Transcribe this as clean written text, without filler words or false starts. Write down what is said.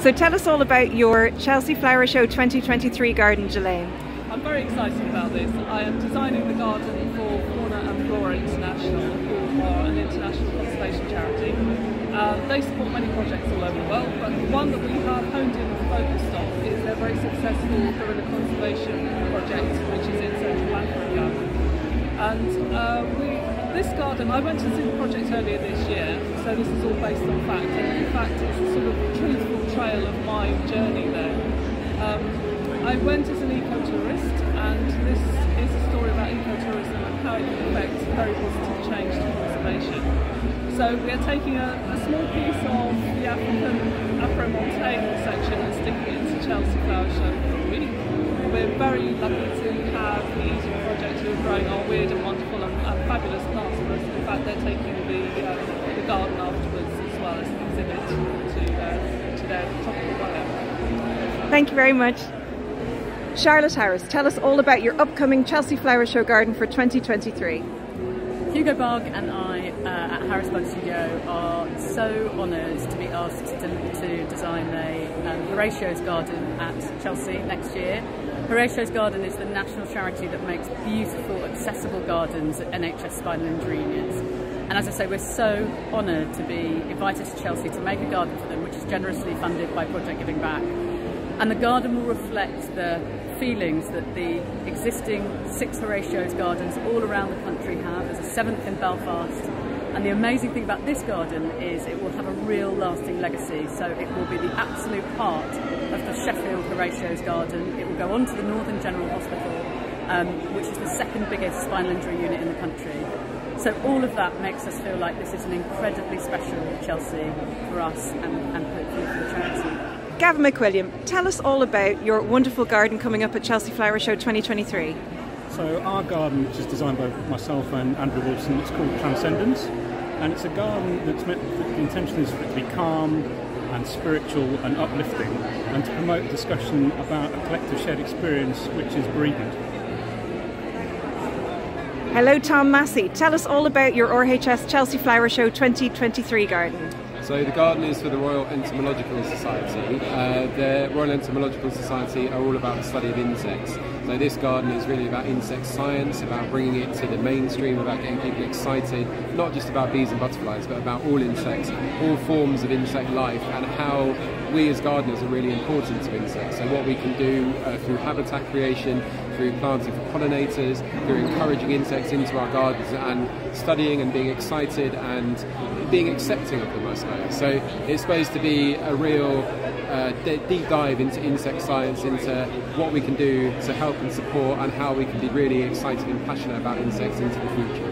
So tell us all about your Chelsea Flower Show 2023 garden, Jilayne. I'm very excited about this. I am designing the garden for Fauna and Flora International, who are an international conservation charity. They support many projects all over the world, but the one that we have honed in and focused on is their very successful gorilla conservation project, which is in Central Africa. And this garden, I went to see the project earlier this year, so this is all based on fact, and in fact it's a sort of truthful trail of my journey there. I went as an eco-tourist, and this is a story about ecotourism and how it can affect very positive change to conservation. So we are taking a small piece of the African entail section and sticking it into Chelsea Flower Show for a week. We're very lucky to have the Eden Project who are growing our weird and wonderful and fabulous plants for us. In fact, they're taking the garden afterwards as well as an exhibit to their tropical bio. Thank you very much. Charlotte Harris, tell us all about your upcoming Chelsea Flower Show garden for 2023. Hugo Barg and I at Harris Bug Studio are so honoured to be asked to design the Horatio's Garden at Chelsea next year. Horatio's Garden is the national charity that makes beautiful, accessible gardens at RHS spinal injury units. And as I say, we're so honoured to be invited to Chelsea to make a garden for them, which is generously funded by Project Giving Back. And the garden will reflect the feelings that the existing 6 Horatio's gardens all around the country have. There's a 7th in Belfast. And the amazing thing about this garden is it will have a real lasting legacy. So it will be the absolute heart of the Sheffield Horatio's Garden. It will go on to the Northern General Hospital, which is the 2nd biggest spinal injury unit in the country. So all of that makes us feel like this is an incredibly special Chelsea for us and hopefully for the charity. Gavin McWilliam, tell us all about your wonderful garden coming up at Chelsea Flower Show 2023. So our garden, which is designed by myself and Andrew Wilson, it's called Transcendence, and it's a garden that's meant, the intention is for it to be calm and spiritual and uplifting, and to promote discussion about a collective shared experience which is bereavement. Hello Tom Massey, tell us all about your RHS Chelsea Flower Show 2023 garden. So the garden is for the Royal Entomological Society. The Royal Entomological Society are all about the study of insects. So this garden is really about insect science, about bringing it to the mainstream, about getting people excited, not just about bees and butterflies, but about all insects, all forms of insect life, and how we as gardeners are really important to insects. So what we can do through habitat creation, through planting for pollinators, through encouraging insects into our gardens and studying and being excited and being accepting of them, I suppose. So it's supposed to be a real deep dive into insect science, into what we can do to help and support and how we can be really excited and passionate about insects into the future.